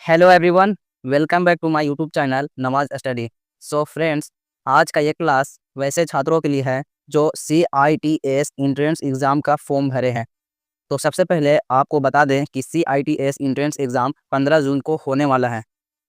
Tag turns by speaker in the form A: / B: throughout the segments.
A: Hello everyone, welcome back to my YouTube channel Namaz study. So friends, आज का ये class वैसे छात्रों के लिए है जो CITS एंट्रेंस एग्ज़ाम का फॉर्म भरे हैं। तो सबसे पहले आपको बता दें कि CITS एंट्रेंस एग्ज़ाम 15 जून को होने वाला है।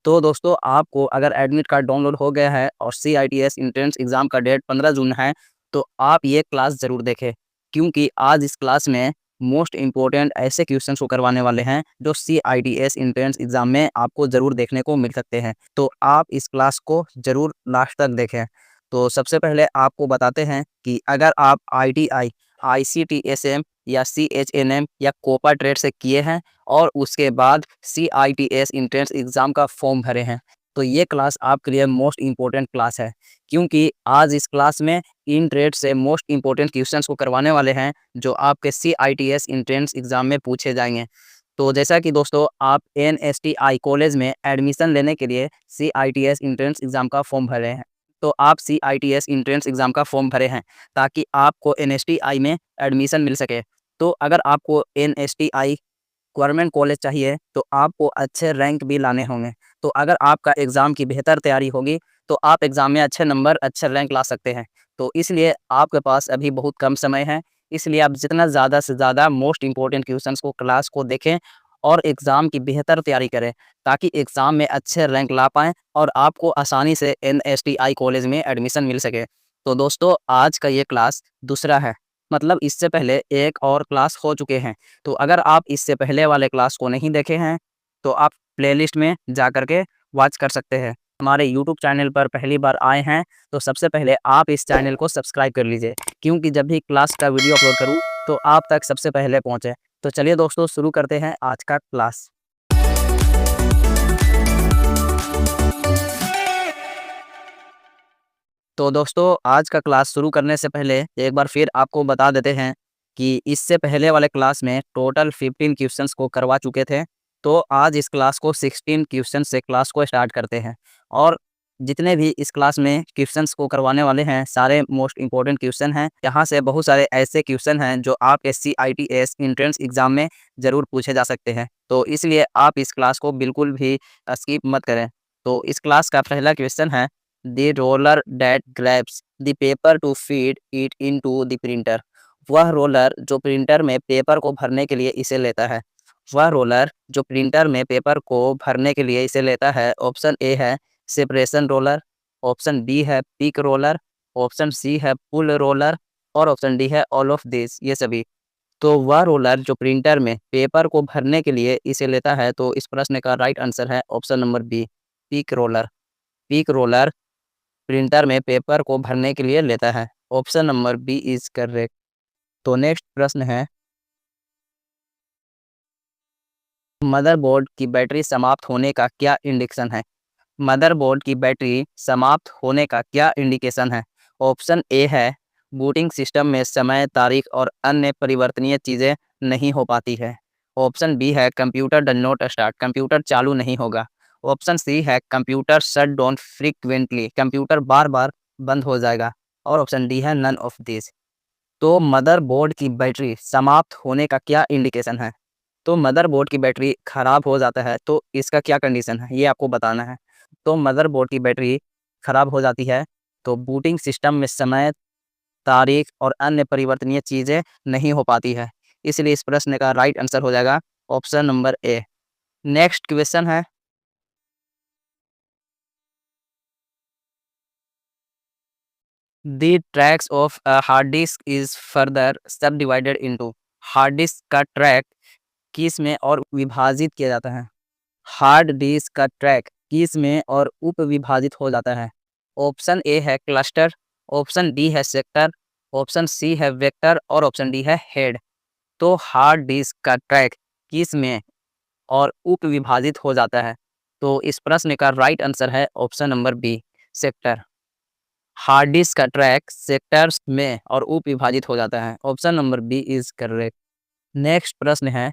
A: तो दोस्तों, आपको अगर एडमिट कार्ड डाउनलोड हो गया है और CITS एंट्रेंस एग्ज़ाम का डेट 15 जून है, तो आप ये क्लास ज़रूर देखें, क्योंकि आज इस क्लास में मोस्ट इम्पोर्टेंट ऐसे क्वेश्चंस को करवाने वाले हैं जो CITS एंट्रेंस एग्ज़ाम में आपको ज़रूर देखने को मिल सकते हैं। तो आप इस क्लास को ज़रूर लास्ट तक देखें। तो सबसे पहले आपको बताते हैं कि अगर आप ITI, ICTSM या CHNM या कोपा ट्रेड से किए हैं और उसके बाद CITS एंट्रेंस एग्ज़ाम का फॉर्म भरे हैं, तो ये क्लास आपके लिए मोस्ट इम्पोर्टेंट क्लास है, क्योंकि आज इस क्लास में इन ट्रेड से मोस्ट इम्पोर्टेंट क्वेश्चंस को करवाने वाले हैं जो आपके CITS एंट्रेंस एग्ज़ाम में पूछे जाएंगे। तो जैसा कि दोस्तों, आप NSTI कॉलेज में एडमिशन लेने के लिए CITS एंट्रेंस एग्ज़ाम का फॉर्म भरे हैं। तो आप CITS एंट्रेंस एग्ज़ाम का फॉर्म भरे हैं ताकि आपको NSTI में एडमिशन मिल सके। तो अगर आपको NSTI गवर्नमेंट कॉलेज चाहिए तो आपको अच्छे रैंक भी लाने होंगे। तो अगर आपका एग्ज़ाम की बेहतर तैयारी होगी तो आप एग्ज़ाम में अच्छे नंबर, अच्छे रैंक ला सकते हैं। तो इसलिए आपके पास अभी बहुत कम समय है, इसलिए आप जितना ज़्यादा से ज़्यादा मोस्ट इम्पोर्टेंट क्वेश्चंस को क्लास को देखें और एग्ज़ाम की बेहतर तैयारी करें, ताकि एग्ज़ाम में अच्छे रैंक ला पाएँ और आपको आसानी से NSTI कॉलेज में एडमिशन मिल सके। तो दोस्तों, आज का ये क्लास दूसरा है, मतलब इससे पहले एक और क्लास हो चुके हैं। तो अगर आप इससे पहले वाले क्लास को नहीं देखे हैं, तो आप प्लेलिस्ट में जा कर के वॉच कर सकते हैं। हमारे यूट्यूब चैनल पर पहली बार आए हैं, तो सबसे पहले आप इस चैनल को सब्सक्राइब कर लीजिए, क्योंकि जब भी क्लास का वीडियो अपलोड करूँ, तो आप तक सबसे पहले पहुँचे। तो चलिए दोस्तों, शुरू करते हैं आज का क्लास। तो दोस्तों, आज का क्लास शुरू करने से पहले एक बार फिर आपको बता देते हैं कि इससे पहले वाले क्लास में टोटल 15 क्वेश्चंस को करवा चुके थे। तो आज इस क्लास को 16 क्वेश्चन से क्लास को स्टार्ट करते हैं, और जितने भी इस क्लास में क्वेश्चंस को करवाने वाले हैं सारे मोस्ट इंपॉर्टेंट क्वेश्चन हैं। यहाँ से बहुत सारे ऐसे क्वेश्चन हैं जो आपके CITS एंट्रेंस एग्जाम में ज़रूर पूछे जा सकते हैं। तो इसलिए आप इस क्लास को बिल्कुल भी स्किप मत करें। तो इस क्लास का पहला क्वेश्चन है, the roller that grabs the paper two feed it into the printer. वह रोलर जो प्रिंटर में पेपर को भरने के लिए इसे लेता है। वह रोलर जो प्रिंटर में पेपर को भरने के लिए इसे लेता है। ऑप्शन ए है सेपरेशन रोलर, ऑप्शन बी है पिक रोलर, ऑप्शन सी है पुल रोलर, और ऑप्शन डी है ऑल ऑफ दिस, ये सभी। तो वह रोलर जो प्रिंटर में पेपर को भरने के लिए इसे लेता है, तो इस प्रश्न का राइट आंसर है option number B, pick roller. Pick roller printer में पेपर को भरने के लिए लेता है। Option number B is correct. तो नेक्स्ट प्रश्न है, मदरबोर्ड की बैटरी समाप्त होने का क्या इंडिकेशन है? मदरबोर्ड की बैटरी समाप्त होने का क्या इंडिकेशन है? ऑप्शन ए है बूटिंग सिस्टम में समय, तारीख और अन्य परिवर्तनीय चीज़ें नहीं हो पाती है। ऑप्शन बी है computer does not start, computer चालू नहीं होगा। ऑप्शन सी है computer shut down frequently, computer बार बार बंद हो जाएगा। और ऑप्शन डी है नन ऑफ दिस। तो मदरबोर्ड की बैटरी समाप्त होने का क्या इंडिकेशन है? तो मदरबोर्ड की बैटरी खराब हो जाता है, तो इसका क्या कंडीशन है, ये आपको बताना है। तो मदरबोर्ड की बैटरी खराब हो जाती है तो बूटिंग सिस्टम में समय, तारीख और अन्य परिवर्तनीय चीज़ें नहीं हो पाती है। इसलिए इस प्रश्न का राइट आंसर हो जाएगा option number A. Next question है, the tracks of a hard disk is further subdivided into. Hard disk का ट्रैक किस में और विभाजित किया जाता है? हार्ड डिस्क का ट्रैक किस में और उप विभाजित हो जाता है? ऑप्शन ए है क्लस्टर, ऑप्शन बी है सेक्टर, ऑप्शन सी है वेक्टर, और ऑप्शन डी है हेड। तो हार्ड डिस्क का ट्रैक किस में और उप विभाजित हो जाता है? तो इस प्रश्न का राइट आंसर है option number B, sector. Hard disk का ट्रैक सेक्टर्स में और उप विभाजित हो जाता है। Option number B is correct. Next प्रश्न है,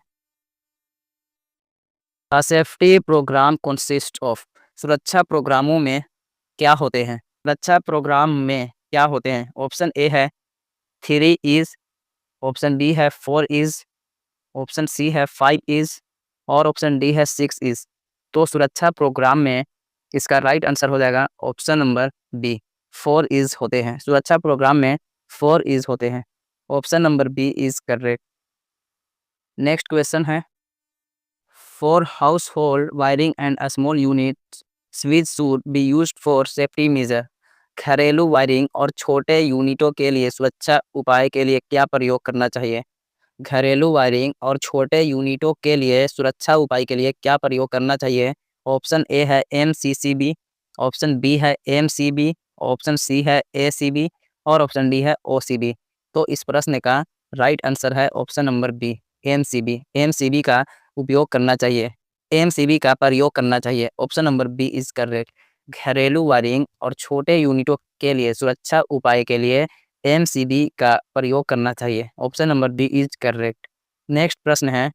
A: a safety program consist of. सुरक्षा प्रोग्रामों में क्या होते हैं? सुरक्षा प्रोग्राम में क्या होते हैं? ऑप्शन ए है 3 इज, ऑप्शन बी है 4 इज, ऑप्शन सी है 5 इज, और ऑप्शन डी है 6 इज। तो सुरक्षा प्रोग्राम में इसका राइट आंसर हो जाएगा ऑप्शन नंबर बी, 4 इज होते हैं। सुरक्षा प्रोग्राम में 4 इज होते हैं। Option number B is correct. Next question है, for household wiring and a small unit switch should be used for safety measure. घरेलू वायरिंग और छोटे यूनिटों के लिए सुरक्षा उपाय के लिए क्या प्रयोग करना चाहिए? घरेलू वायरिंग और छोटे यूनिटों के लिए सुरक्षा उपाय के लिए क्या प्रयोग करना चाहिए? ऑप्शन ए है MCCB, ऑप्शन बी है MCB, ऑप्शन सी है ACB और ऑप्शन डी है OCB। तो इस प्रश्न का राइट आंसर है option number B, MCB। MCB का उपयोग करना चाहिए, MCB का प्रयोग करना चाहिए। Option number B is correct. घरेलू वायरिंग और छोटे यूनिटों के लिए सुरक्षा उपाय के लिए MCB का प्रयोग करना चाहिए। Option number B is correct. Next प्रश्न है,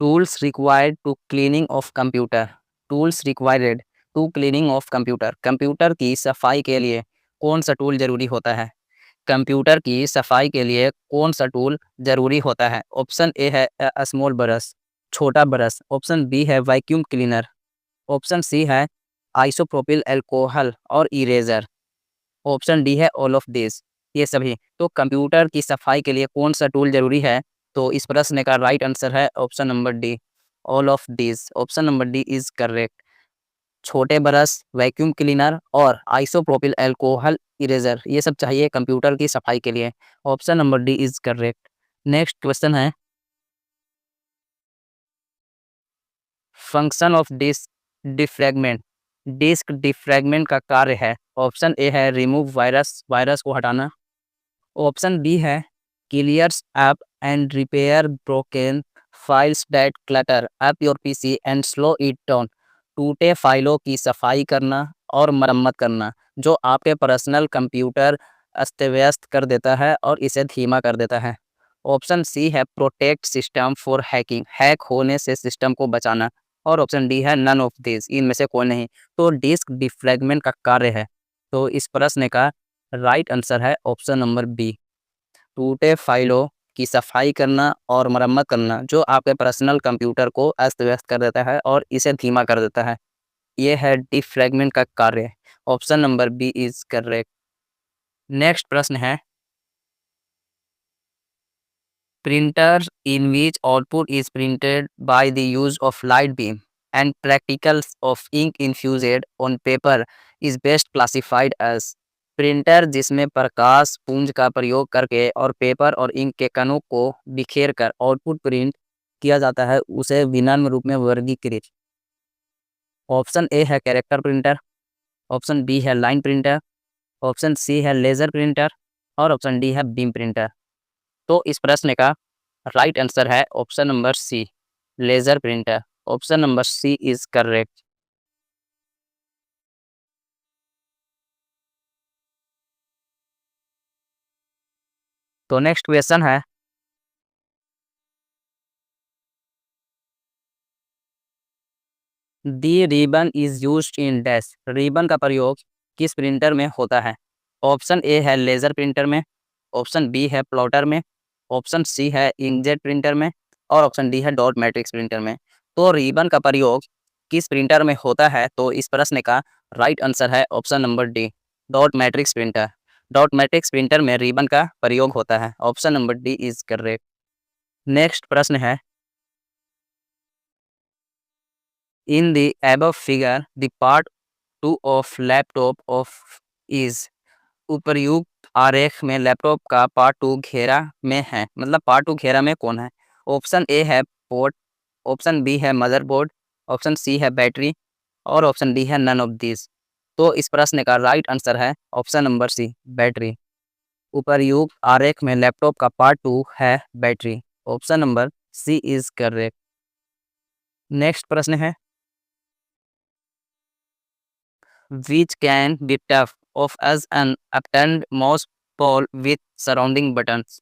A: tools required to cleaning of computer. Tools required to cleaning of computer. Computer की सफाई के लिए कौन सा टूल जरूरी होता है? कंप्यूटर की सफाई के लिए कौन सा टूल जरूरी होता है? ऑप्शन ए है स्मॉल ब्रश, छोटा ब्रश। ऑप्शन बी है वैक्यूम क्लीनर। ऑप्शन सी है आइसोप्रोपिल अल्कोहल और इरेजर। ऑप्शन डी है ऑल ऑफ दिस, ये सभी। तो कंप्यूटर की सफाई के लिए कौन सा टूल जरूरी है? तो इस प्रश्न का राइट आंसर है option number D, all of this. Option number D is correct. छोटे ब्रश, वैक्यूम क्लीनर और आइसोप्रोपिल अल्कोहल इरेजर, ये सब चाहिए कंप्यूटर की सफाई के लिए। Option number D is correct. Next question है, function of disk defragment. Disk defragment का कार्य है। ऑप्शन ए है रिमूव वायरस, वायरस को हटाना। ऑप्शन बी है clears up and repair broken files that clutter up your PC and slow it down. टूटे फाइलों की सफाई करना और मरम्मत करना जो आपके पर्सनल कंप्यूटर अस्त व्यस्त कर देता है और इसे धीमा कर देता है। ऑप्शन सी है protect system for hacking, hack होने से सिस्टम को बचाना। और ऑप्शन डी है नन ऑफ दिस, इनमें से कोई नहीं। तो डिस्क डिफ्रैगमेंट का कार्य है। तो इस प्रश्न का राइट आंसर है ऑप्शन नंबर बी, टूटे फाइलों की सफाई करना और मरम्मत करना जो आपके पर्सनल कंप्यूटर को अस्त व्यस्त कर देता है और इसे धीमा कर देता है। ये है डिफ्रैगमेंट का कार्य। Option number B is correct. Next प्रश्न है, printer in which output is printed by the use of light beam and particles of ink infused on paper is best classified as. Printer जिसमें प्रकाश पुंज का प्रयोग करके और पेपर और इंक के कणों को बिखेर कर आउटपुट प्रिंट किया जाता है उसे विनम्र रूप में वर्गीकृत। ऑप्शन ए है कैरेक्टर प्रिंटर, ऑप्शन बी है लाइन प्रिंटर, ऑप्शन सी है लेजर प्रिंटर और ऑप्शन डी है बीम प्रिंटर। तो इस प्रश्न का राइट आंसर है option number C, laser printer. Option number C is correct. तो नेक्स्ट क्वेश्चन है, the ribbon is used in dash. Ribbon का प्रयोग किस प्रिंटर में होता है? ऑप्शन ए है लेजर प्रिंटर में, ऑप्शन बी है प्लॉटर में, ऑप्शन सी है इंकजेट प्रिंटर में और ऑप्शन डी है डॉट मैट्रिक्स प्रिंटर में। तो रिबन का प्रयोग किस प्रिंटर में होता है? तो इस प्रश्न का राइट आंसर है option number D, dot matrix printer. Dot matrix printer में रिबन का प्रयोग होता है। Option number D is correct. Next प्रश्न है, in the above figure the part 2 of laptop off is. उपर्युक्त आरेख में लैपटॉप का पार्ट 2 घेरा में है, मतलब पार्ट 2 घेरा में कौन है? ऑप्शन ए है पोर्ट, ऑप्शन बी है मदरबोर्ड, ऑप्शन सी है बैटरी और ऑप्शन डी है नन ऑफ दिस। तो इस प्रश्न का राइट आंसर है ऑप्शन नंबर सी, बैटरी। उपर्युक्त आरेख में लैपटॉप का पार्ट 2 है battery. Option number C is correct. Next प्रश्न है, which can be tough of as an upturned mouse ball with surrounding buttons।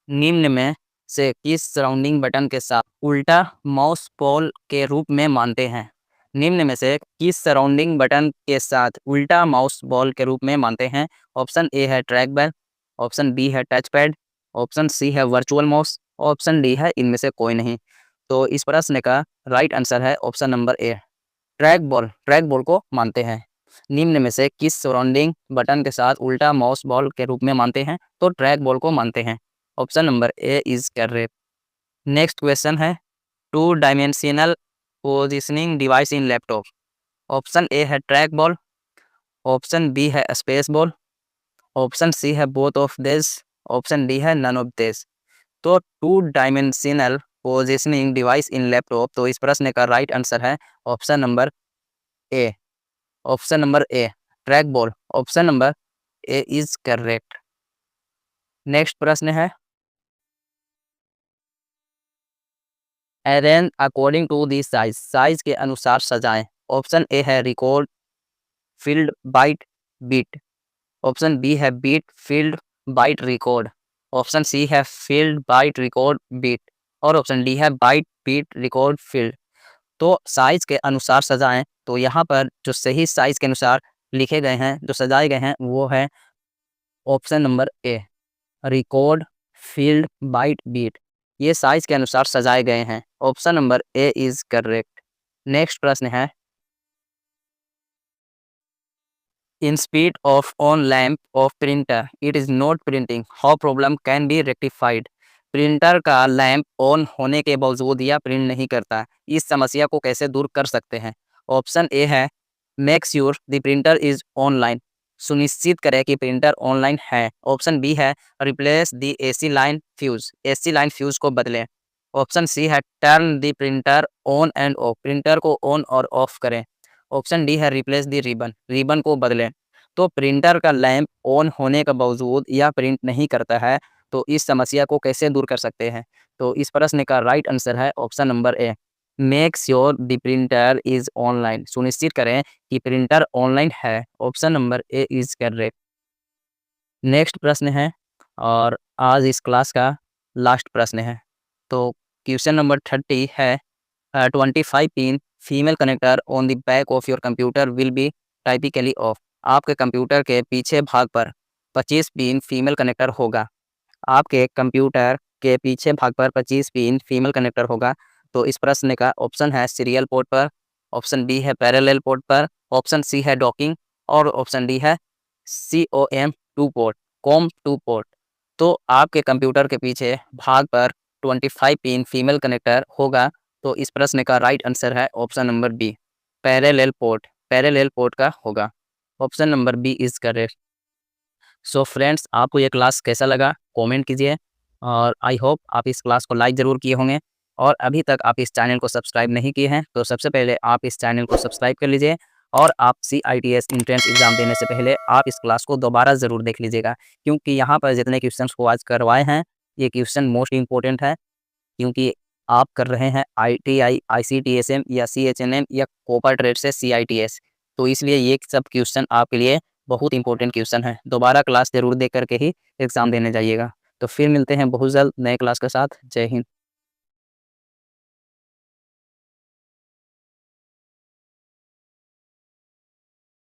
A: निम्न में से किस सराउंडिंग बटन के साथ उल्टा माउस बॉल के रूप में मानते हैं? निम्न में से किस सराउंडिंग बटन के साथ उल्टा माउस बॉल के रूप में मानते हैं? ऑप्शन ए है ट्रैक बैल, ऑप्शन बी है टच पैड, ऑप्शन सी है वर्चुअल माउस ऑप्शन डी है इनमें से कोई नहीं। तो इस प्रश्न का राइट आंसर है option number A, track ball को मानते हैं। निम्न में से किस सराउंडिंग बटन के साथ उल्टा माउस बॉल के रूप में मानते हैं? तो ट्रैक बॉल को मानते हैं। Option number A is correct. Next question है, two dimensional positioning device in laptop. Option A है ट्रैक बॉल, ऑप्शन बी है स्पेस बॉल, ऑप्शन सी है both of this, option D है नन ऑफ दिस। तो two dimensional positioning device in laptop, तो इस प्रश्न का राइट आंसर है option number A, option number A track ball. Option number A is correct. Next प्रश्न है, arrange according to the size, size के अनुसार सजाएं। ऑप्शन ए है record field byte bit, option B है bit field byte record, option C है field byte record bit, और option D है बाइट बीट रिकॉर्ड फील्ड। तो साइज के अनुसार सजाएं, तो यहाँ पर जो सही साइज के अनुसार लिखे गए हैं, जो सजाए गए हैं, वो है option number A, record field byte bit. ये साइज के अनुसार सजाए गए हैं। Option number A is correct. Next प्रश्न है, in speed of on lamp of printer it is not printing, how problem can be rectified. Printer का lamp on होने के बावजूद यह प्रिंट नहीं करता, इस समस्या को कैसे दूर कर सकते हैं? ऑप्शन ए है make sure the printer is online, सुनिश्चित करें कि प्रिंटर ऑनलाइन है। ऑप्शन बी है replace the AC line fuse, AC line fuse को बदलें। ऑप्शन सी है turn the printer on end of, printer को ऑन और ऑफ करें। ऑप्शन डी है रिप्लेस दी रिबन, रिबन को बदलें। तो प्रिंटर का लैंप ऑन होने के बावजूद यह प्रिंट नहीं करता है, तो इस समस्या को कैसे दूर कर सकते हैं? तो इस प्रश्न का राइट आंसर है option number A, make sure the printer is online, सुनिश्चित करें कि प्रिंटर ऑनलाइन है। Option number A is correct. Next प्रश्न है, और आज इस क्लास का लास्ट प्रश्न है। तो क्वेश्चन नंबर 30 है, 25 pin female connector on the back of your computer will be typically of. आपके कंप्यूटर के पीछे भाग पर 25 पिन फीमेल कनेक्टर होगा। आपके कंप्यूटर के पीछे भाग पर 25 पिन फीमेल कनेक्टर होगा। तो इस प्रश्न का ऑप्शन है सीरियल पोर्ट पर, ऑप्शन बी है पैरेलल पोर्ट पर, ऑप्शन सी है डॉकिंग, और ऑप्शन डी है COM 2 पोर्ट, कॉम 2 पोर्ट। तो आपके कंप्यूटर के पीछे भाग पर 25 पिन फीमेल कनेक्टर होगा। तो इस प्रश्न का राइट आंसर है option number B, parallel port, parallel port का होगा। Option number B is correct. So friends, आपको ये क्लास कैसा लगा कमेंट कीजिए, और आई होप आप इस क्लास को लाइक ज़रूर किए होंगे। और अभी तक आप इस चैनल को सब्सक्राइब नहीं किए हैं, तो सबसे पहले आप इस चैनल को सब्सक्राइब कर लीजिए, और आप CITS एंट्रेंस एग्ज़ाम देने से पहले आप इस क्लास को दोबारा ज़रूर देख लीजिएगा, क्योंकि यहाँ पर जितने क्वेश्चन को आज करवाए हैं, ये क्वेश्चन मोस्ट इंपॉर्टेंट है, क्योंकि आप कर रहे हैं ITI, ICTSM या CHNM या कॉपर ट्रेड से CITS, तो इसलिए ये सब क्वेश्चन आपके लिए बहुत इंपॉर्टेंट क्वेश्चन है। दोबारा क्लास ज़रूर देख करके ही एग्ज़ाम देने जाइएगा। तो फिर मिलते हैं बहुत जल्द नए क्लास के साथ। जय हिंद।